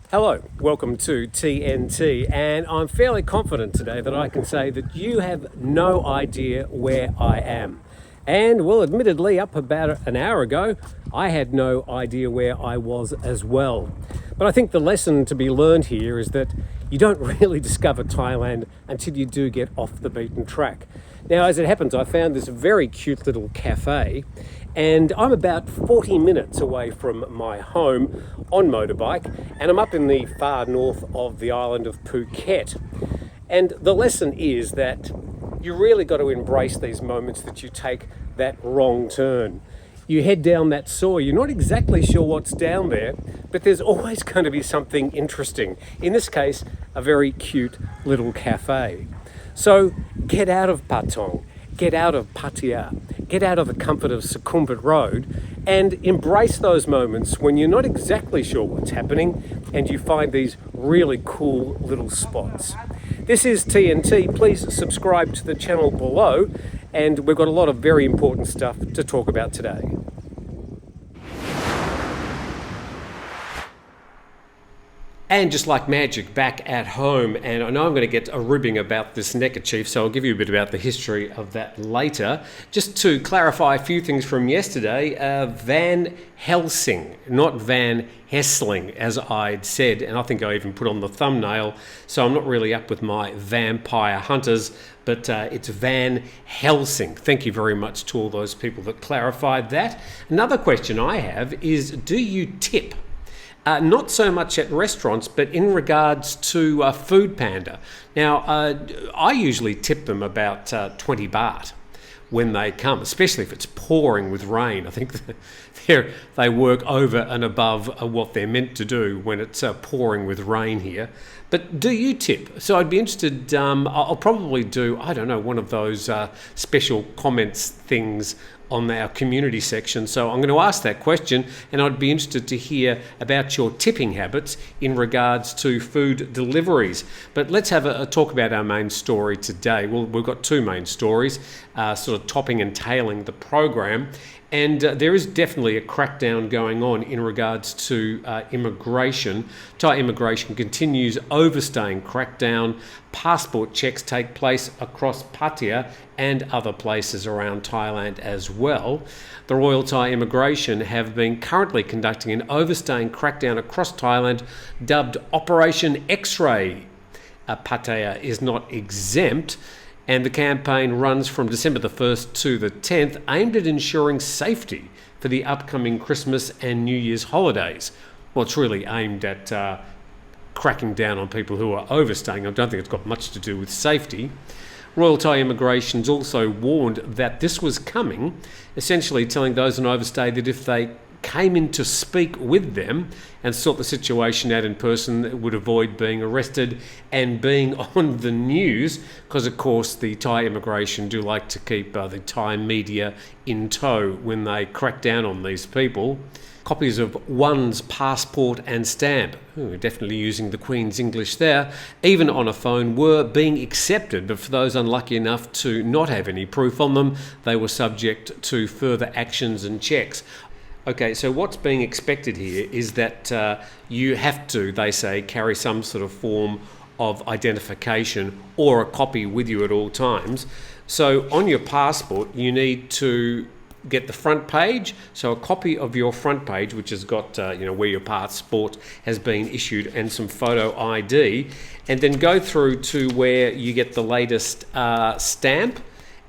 Hello, welcome to TNT, and I'm fairly confident today that I can say that you have no idea where I am. And well, admittedly, up about an hour ago, I had no idea where I was as well. But I think the lesson to be learned here is that you don't really discover Thailand until you do get off the beaten track. Now, as it happens, I found this very cute little cafe, and I'm about 40 minutes away from my home on motorbike, and I'm up in the far north of the island of Phuket. And the lesson is that you really got to embrace these moments that you take that wrong turn. You head down that soy, you're not exactly sure what's down there, but there's always going to be something interesting. In this case, a very cute little cafe. So get out of Patong, get out of Pattaya, get out of the comfort of Sukhumvit Road and embrace those moments when you're not exactly sure what's happening and you find these really cool little spots. This is TNT. Please subscribe to the channel below, and we've got a lot of very important stuff to talk about today. And just like magic, back at home, and I know I'm going to get a ribbing about this neckerchief, so I'll give you a bit about the history of that later. Just to clarify a few things from yesterday, Van Helsing, not Van Helsing, as I'd said, and I think I even put on the thumbnail, so I'm not really up with my vampire hunters, but it's Van Helsing. Thank you very much to all those people that clarified that. Another question I have is, do you tip? Not so much at restaurants, but in regards to Food Panda. Now, I usually tip them about 20 baht when they come, especially if it's pouring with rain. I think they work over and above what they're meant to do when it's pouring with rain here. But do you tip? So I'd be interested, I'll probably do, I don't know, one of those special comments things on our community section. So I'm going to ask that question, and I'd be interested to hear about your tipping habits in regards to food deliveries. But let's have a talk about our main story today. Well, we've got two main stories, sort of topping and tailing the program. And there is definitely a crackdown going on in regards to immigration. Thai immigration continues overstaying crackdown. Passport checks take place across Pattaya and other places around Thailand as well. The Royal Thai Immigration have been currently conducting an overstaying crackdown across Thailand dubbed Operation X-Ray. Pattaya is not exempt, and the campaign runs from December the 1st to the 10th, aimed at ensuring safety for the upcoming Christmas and New Year's holidays. Well, it's really aimed at cracking down on people who are overstaying. I don't think it's got much to do with safety. Royal Thai Immigration's also warned that this was coming, essentially telling those on overstay that if they came in to speak with them and sort the situation out in person, would avoid being arrested and being on the news, because of course the Thai immigration do like to keep the Thai media in tow when they crack down on these people. Copies of one's passport and stamp, definitely using the Queen's English there, even on a phone, were being accepted, but for those unlucky enough to not have any proof on them, they were subject to further actions and checks. Okay, so what's being expected here is that you have to, they say, carry some sort of form of identification or a copy with you at all times. So on your passport, you need to get the front page, so a copy of your front page, which has got where your passport has been issued and some photo ID, and then go through to where you get the latest stamp,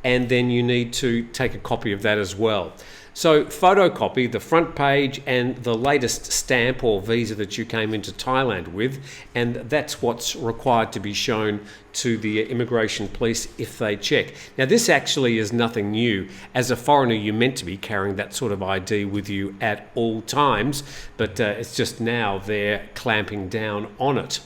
and then you need to take a copy of that as well. So photocopy the front page and the latest stamp or visa that you came into Thailand with, and that's what's required to be shown to the immigration police if they check. Now, this actually is nothing new. As a foreigner, you're meant to be carrying that sort of ID with you at all times, but it's just now they're clamping down on it.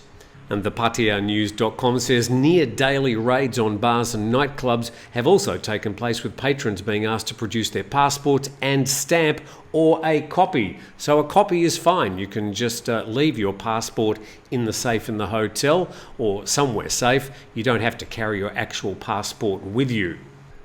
And the PattayaNews.com says near daily raids on bars and nightclubs have also taken place, with patrons being asked to produce their passports and stamp or a copy. So a copy is fine. You can just leave your passport in the safe in the hotel or somewhere safe. You don't have to carry your actual passport with you.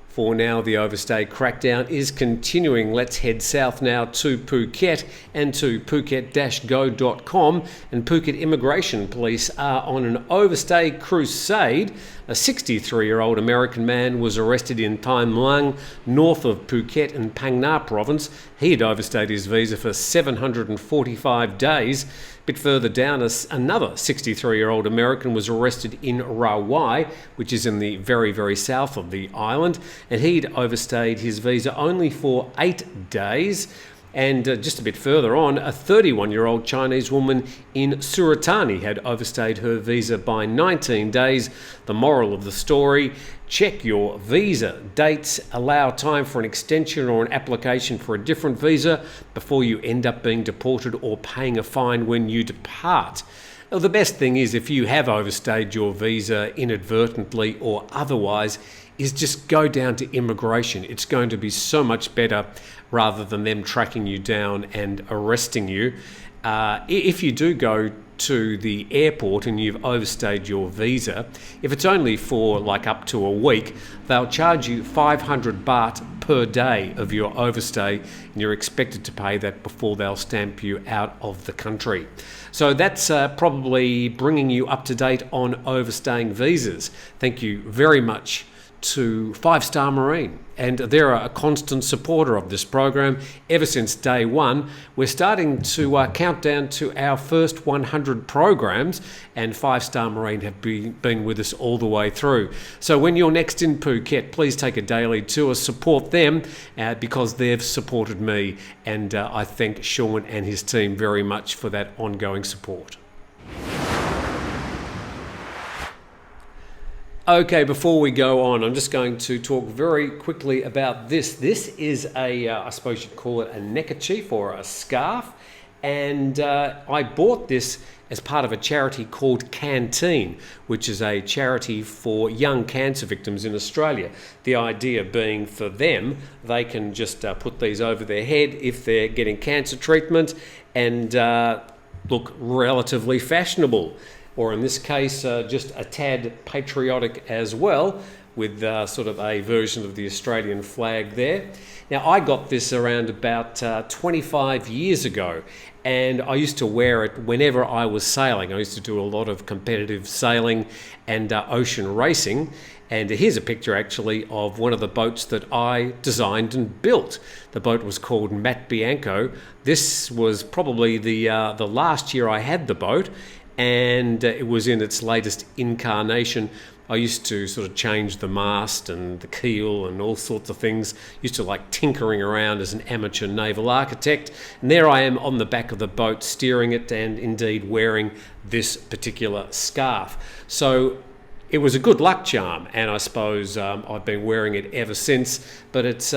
For now, the overstay crackdown is continuing. Let's head south now to Phuket and to phuket-go.com. And Phuket Immigration Police are on an overstay crusade. A 63-year-old American man was arrested in Tham Luang, north of Phuket in Phang Nga province. He had overstayed his visa for 745 days. A bit further down, another 63-year-old American was arrested in Rawai, which is in the very, very south of the island, and he'd overstayed his visa only for 8 days. And just a bit further on, a 31-year-old Chinese woman in Suratani had overstayed her visa by 19 days. The moral of the story: check your visa dates, allow time for an extension or an application for a different visa before you end up being deported or paying a fine when you depart. Now, the best thing is, if you have overstayed your visa inadvertently or otherwise, is just go down to immigration. It's going to be so much better rather than them tracking you down and arresting you. If you do go to the airport and you've overstayed your visa, if it's only for like up to a week, they'll charge you 500 baht per day of your overstay, and you're expected to pay that before they'll stamp you out of the country. So that's probably bringing you up to date on overstaying visas. Thank you very much to 5-Star Marine, and they're a constant supporter of this program ever since day one. We're starting to count down to our first 100 programs, and 5-Star Marine have been with us all the way through. So when you're next in Phuket, please take a daily tour, support them because they've supported me, and I thank Sean and his team very much for that ongoing support. Okay, before we go on, I'm just going to talk very quickly about this. This is I suppose you'd call it a neckerchief or a scarf. And I bought this as part of a charity called Canteen, which is a charity for young cancer victims in Australia. The idea being for them, they can just put these over their head if they're getting cancer treatment and look relatively fashionable. Or in this case, just a tad patriotic as well, with sort of a version of the Australian flag there. Now, I got this around about 25 years ago, and I used to wear it whenever I was sailing. I used to do a lot of competitive sailing and ocean racing. And here's a picture actually of one of the boats that I designed and built. The boat was called Mat Bianco. This was probably the last year I had the boat, and it was in its latest incarnation. I used to sort of change the mast and the keel and all sorts of things. Used to like tinkering around as an amateur naval architect. And there I am on the back of the boat steering it and indeed wearing this particular scarf. So it was a good luck charm, and I suppose I've been wearing it ever since. But it's,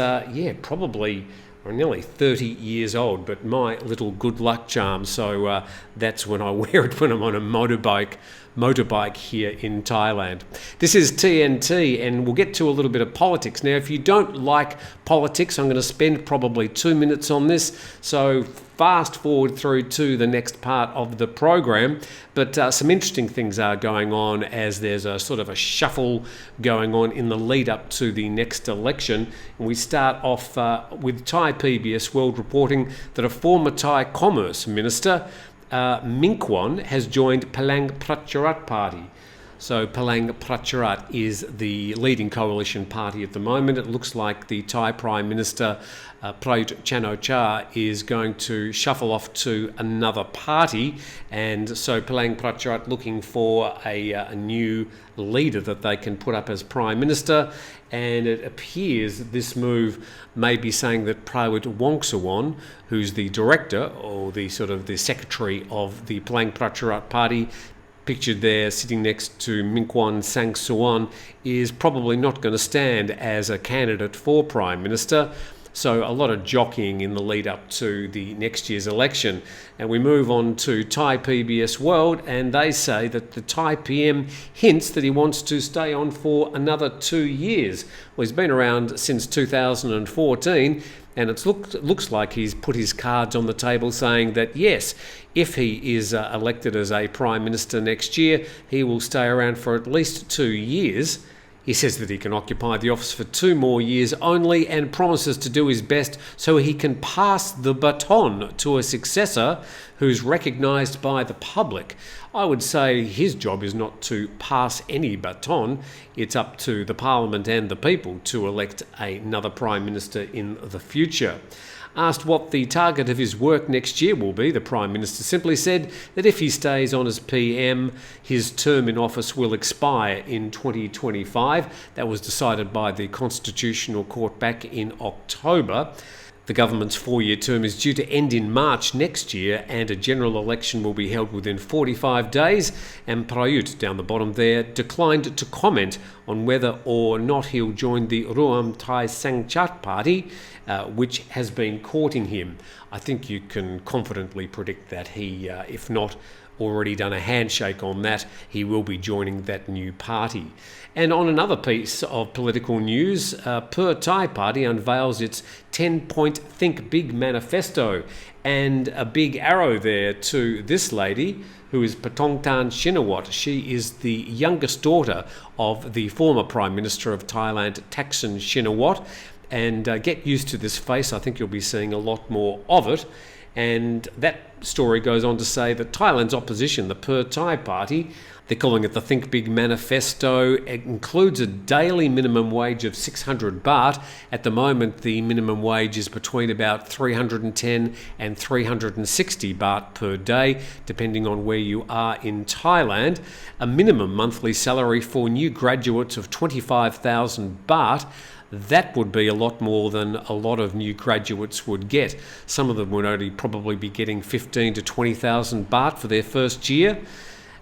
probably nearly 30 years old, but my little good luck charm. So that's when I wear it when I'm on a motorbike here in Thailand. This is TNT, and we'll get to a little bit of politics. Now, if you don't like politics, I'm going to spend probably 2 minutes on this. So fast forward through to the next part of the program. But some interesting things are going on as there's a sort of a shuffle going on in the lead up to the next election. And we start off with Thai PBS World reporting that a former Thai Commerce Minister, Minkwon, has joined Palang Pracharat Party. So Palang Pracharat is the leading coalition party at the moment. It looks like the Thai Prime Minister Prayut Chan-o-cha is going to shuffle off to another party, and so Palang Pracharat looking for a new leader that they can put up as Prime Minister. And it appears that this move may be saying that Prayut Wongsuwon, who's the director or the sort of the secretary of the Palang Pracharat Party, pictured there sitting next to Minkwon Sangsuan, is probably not going to stand as a candidate for Prime Minister. So a lot of jockeying in the lead up to the next year's election. And we move on to Thai PBS World, and they say that the Thai PM hints that he wants to stay on for another 2 years. Well, he's been around since 2014, and it looks like he's put his cards on the table saying that, yes, if he is elected as a Prime Minister next year, he will stay around for at least 2 years. He says that he can occupy the office for 2 more years only and promises to do his best so he can pass the baton to a successor who's recognised by the public. I would say his job is not to pass any baton. It's up to the Parliament and the people to elect another Prime Minister in the future. Asked what the target of his work next year will be, the Prime Minister simply said that if he stays on as PM, his term in office will expire in 2025. That was decided by the Constitutional Court back in October. The government's 4-year term is due to end in March next year, and a general election will be held within 45 days. And Prayut, down the bottom there, declined to comment on whether or not he'll join the Ruam Thai Sangchat party, which has been courting him. I think you can confidently predict that he, if not already done a handshake on that, he will be joining that new party. And on another piece of political news, Purge Thai Party unveils its 10-point Think Big manifesto, and a big arrow there to this lady, who is Pattongtarn Shinawatra. She is the youngest daughter of the former Prime Minister of Thailand, Thaksin Shinawatra. And get used to this face. I think you'll be seeing a lot more of it. And that story goes on to say that Thailand's opposition, the Purge Thai Party, they're calling it the Think Big Manifesto. It includes a daily minimum wage of 600 baht. At the moment, the minimum wage is between about 310 and 360 baht per day, depending on where you are in Thailand. A minimum monthly salary for new graduates of 25,000 baht. That would be a lot more than a lot of new graduates would get. Some of them would only probably be getting 15 to 20,000 baht for their first year.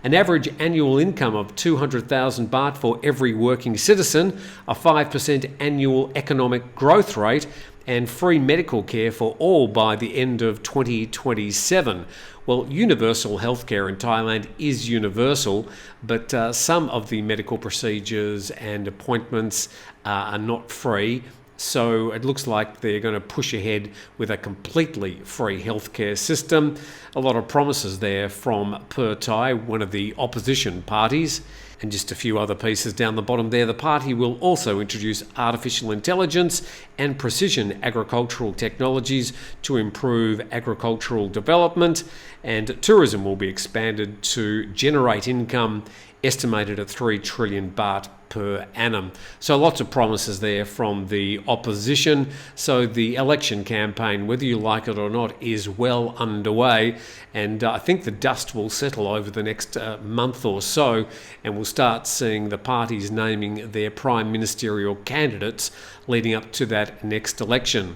An average annual income of 200,000 baht for every working citizen, a 5% annual economic growth rate, and free medical care for all by the end of 2027. Well, universal healthcare in Thailand is universal, but some of the medical procedures and appointments are not free. So it looks like they're going to push ahead with a completely free healthcare system. A lot of promises there from Purge Thai, one of the opposition parties. And just a few other pieces down the bottom there. The party will also introduce artificial intelligence and precision agricultural technologies to improve agricultural development, and tourism will be expanded to generate income estimated at 3 trillion baht per annum. So lots of promises there from the opposition. So the election campaign, whether you like it or not, is well underway, and I think the dust will settle over the next month or so, and we'll start seeing the parties naming their prime ministerial candidates leading up to that next election.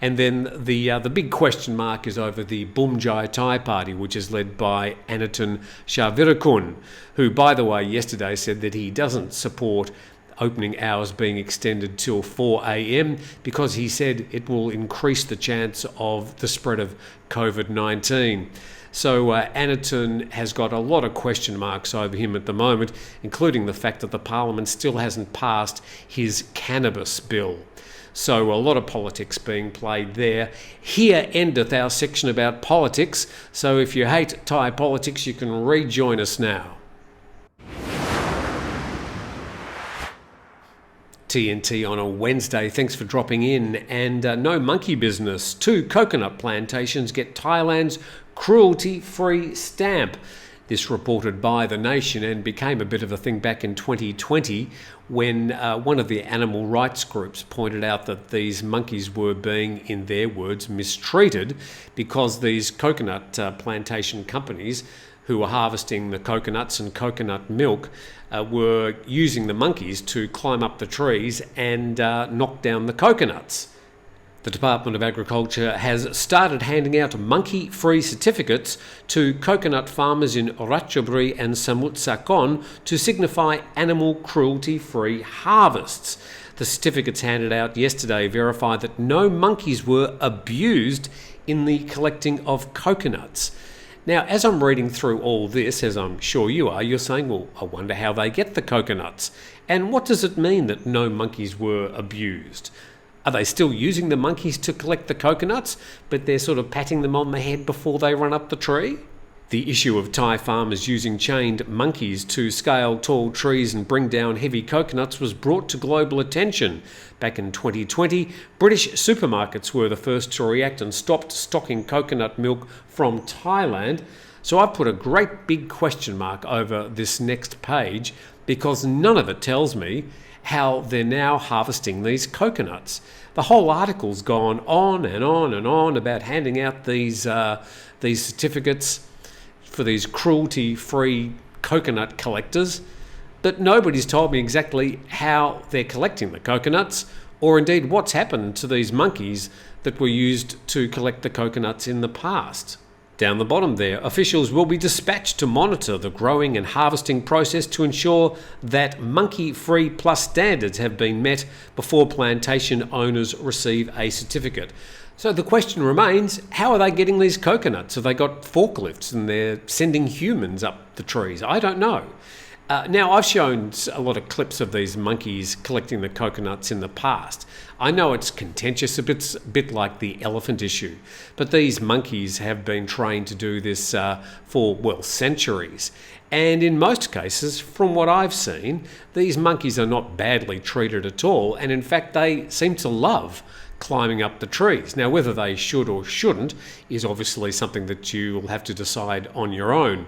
And then the big question mark is over the Bumjai Thai Party, which is led by Anaton Shavirakun, who, by the way, yesterday said that he doesn't support opening hours being extended till 4 a.m. because he said it will increase the chance of the spread of COVID-19. So Anaton has got a lot of question marks over him at the moment, including the fact that the Parliament still hasn't passed his cannabis bill. So a lot of politics being played there. Here endeth our section about politics. So if you hate Thai politics, you can rejoin us now. TNT on a Wednesday. Thanks for dropping in. And no monkey business. 2 coconut plantations get Thailand's cruelty-free stamp. This reported by The Nation and became a bit of a thing back in 2020 when one of the animal rights groups pointed out that these monkeys were being, in their words, mistreated because these coconut plantation companies who were harvesting the coconuts and coconut milk were using the monkeys to climb up the trees and knock down the coconuts. The Department of Agriculture has started handing out monkey-free certificates to coconut farmers in Ratchaburi and Samut Sakon to signify animal cruelty-free harvests. The certificates handed out yesterday verify that no monkeys were abused in the collecting of coconuts. Now, as I'm reading through all this, as I'm sure you are, you're saying, well, I wonder how they get the coconuts. And what does it mean that no monkeys were abused? Are they still using the monkeys to collect the coconuts, but they're sort of patting them on the head before they run up the tree? The issue of Thai farmers using chained monkeys to scale tall trees and bring down heavy coconuts was brought to global attention. Back in 2020, British supermarkets were the first to react and stopped stocking coconut milk from Thailand. So I've put a great big question mark over this next page because none of it tells me how they're now harvesting these coconuts. The whole article's gone on and on and on about handing out these certificates for these cruelty-free coconut collectors, but nobody's told me exactly how they're collecting the coconuts, or indeed what's happened to these monkeys that were used to collect the coconuts in the past. Down the bottom there, officials will be dispatched to monitor the growing and harvesting process to ensure that monkey-free plus standards have been met before plantation owners receive a certificate. So the question remains, how are they getting these coconuts? Have they got forklifts and they're sending humans up the trees? I don't know. Now, I've shown a lot of clips of these monkeys collecting the coconuts in the past. I know it's contentious, a bit like the elephant issue, but these monkeys have been trained to do this for centuries. And in most cases, from what I've seen, these monkeys are not badly treated at all, and in fact they seem to love climbing up the trees. Now, whether they should or shouldn't is obviously something that you will have to decide on your own.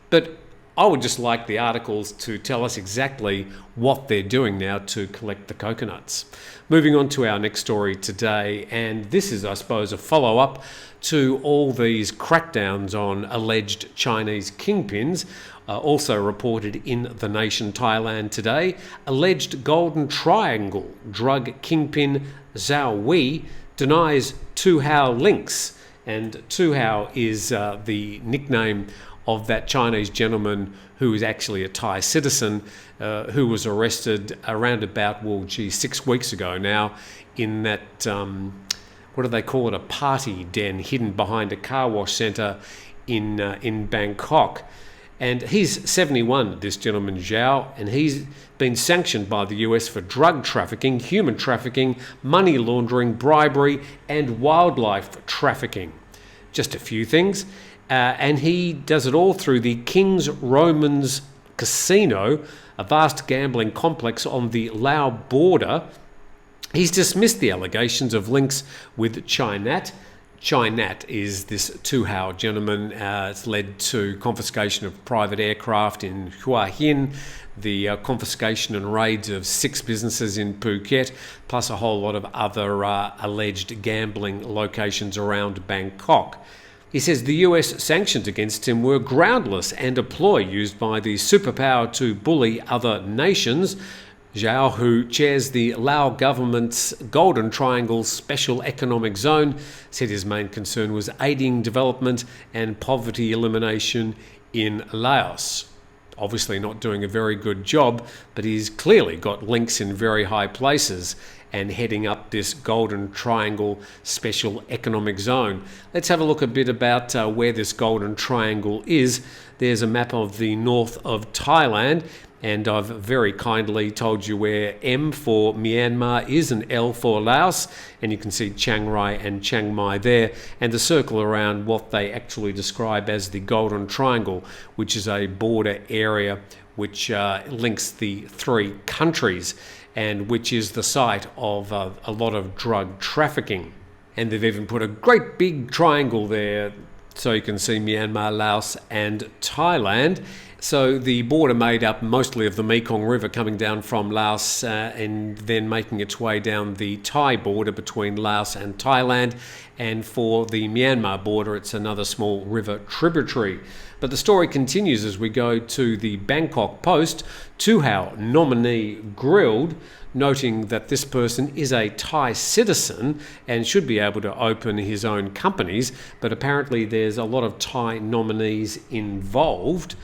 But I would just like the articles to tell us exactly what they're doing now to collect the coconuts. Moving on to our next story today, and this is, I suppose, a follow-up to all these crackdowns on alleged Chinese kingpins, also reported in The Nation Thailand today. Alleged Golden Triangle drug kingpin Zhao Wei denies Tu Hao links, and Tu Hao is the nickname of that Chinese gentleman who is actually a Thai citizen who was arrested around about, 6 weeks ago now in that, what do they call it, a party den hidden behind a car wash centre in Bangkok. And he's 71, this gentleman Zhao, and he's been sanctioned by the US for drug trafficking, human trafficking, money laundering, bribery, and wildlife trafficking. Just a few things. And he does it all through the King's Romans Casino, a vast gambling complex on the Lao border. He's dismissed the allegations of links with Chinat. Chinat is this Tu Hao gentleman. It's led to confiscation of private aircraft in Hua Hin, the confiscation and raids of 6 businesses in Phuket, plus a whole lot of other alleged gambling locations around Bangkok. He says the US sanctions against him were groundless and a ploy used by the superpower to bully other nations. Zhao, who chairs the Lao government's Golden Triangle Special Economic Zone, said his main concern was aiding development and poverty elimination in Laos. Obviously not doing a very good job, but he's clearly got links in very high places and heading up this Golden Triangle Special Economic Zone. Let's have a look a bit about where this Golden Triangle is. There's a map of the north of Thailand, and I've very kindly told you where M for Myanmar is and L for Laos, and you can see Chiang Rai and Chiang Mai there, and the circle around what they actually describe as the Golden Triangle, which is a border area which links the 3 countries and which is the site of a lot of drug trafficking. And they've even put a great big triangle there so you can see Myanmar, Laos and Thailand. So the border made up mostly of the Mekong River coming down from Laos and then making its way down the Thai border between Laos and Thailand. And for the Myanmar border, it's another small river tributary. But the story continues as we go to the Bangkok Post. Tu Hao nominee grilled, noting that this person is a Thai citizen and should be able to open his own companies, but apparently there's a lot of Thai nominees involved.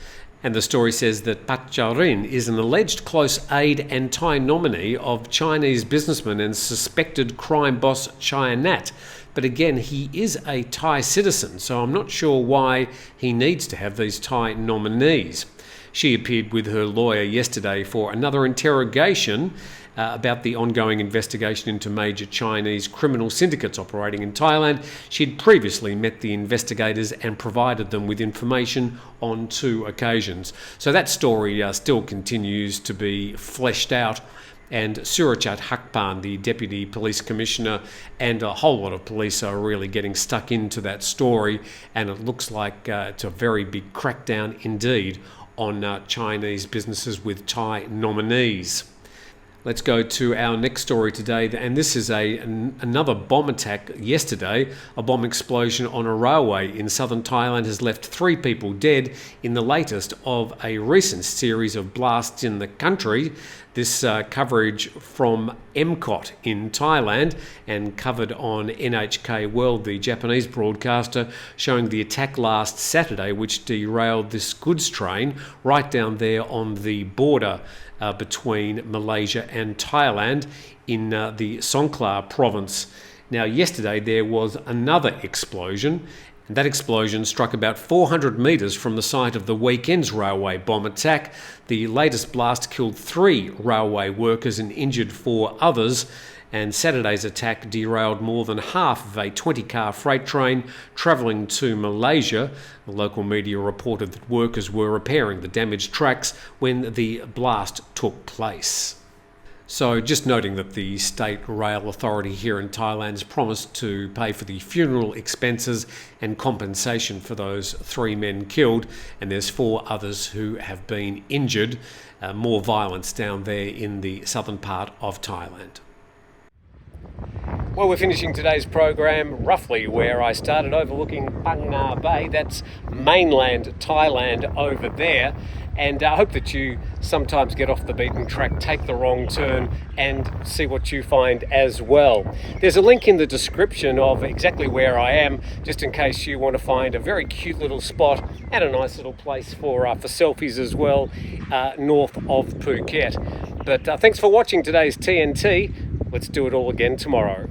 And the story says that Patcharin is an alleged close aide and Thai nominee of Chinese businessman and suspected crime boss Chinat. But again, he is a Thai citizen, so I'm not sure why he needs to have these Thai nominees. She appeared with her lawyer yesterday for another interrogation about the ongoing investigation into major Chinese criminal syndicates operating in Thailand. She'd previously met the investigators and provided them with information on 2 occasions. So that story still continues to be fleshed out. And Surachat Hakpan, the Deputy Police Commissioner, and a whole lot of police are really getting stuck into that story. And it looks like it's a very big crackdown indeed on Chinese businesses with Thai nominees. Let's go to our next story today, and this is another bomb attack yesterday. A bomb explosion on a railway in southern Thailand has left 3 people dead in the latest of a recent series of blasts in the country. This coverage from MCOT in Thailand and covered on NHK World, the Japanese broadcaster, showing the attack last Saturday, which derailed this goods train right down there on the border between Malaysia and Thailand in the Songkhla province. Now, yesterday there was another explosion, and that explosion struck about 400 metres from the site of the weekend's railway bomb attack. The latest blast killed 3 railway workers and injured 4 others. And Saturday's attack derailed more than half of a 20-car freight train travelling to Malaysia. The local media reported that workers were repairing the damaged tracks when the blast took place. So just noting that the State Rail Authority here in Thailand has promised to pay for the funeral expenses and compensation for those 3 men killed, and there's 4 others who have been injured. More violence down there in the southern part of Thailand. Well, we're finishing today's program roughly where I started, overlooking Phang Nga Bay. That's mainland Thailand over there. And I hope that you sometimes get off the beaten track, take the wrong turn, and see what you find as well. There's a link in the description of exactly where I am, just in case you want to find a very cute little spot and a nice little place for selfies as well, north of Phuket. But thanks for watching today's TNT. Let's do it all again tomorrow.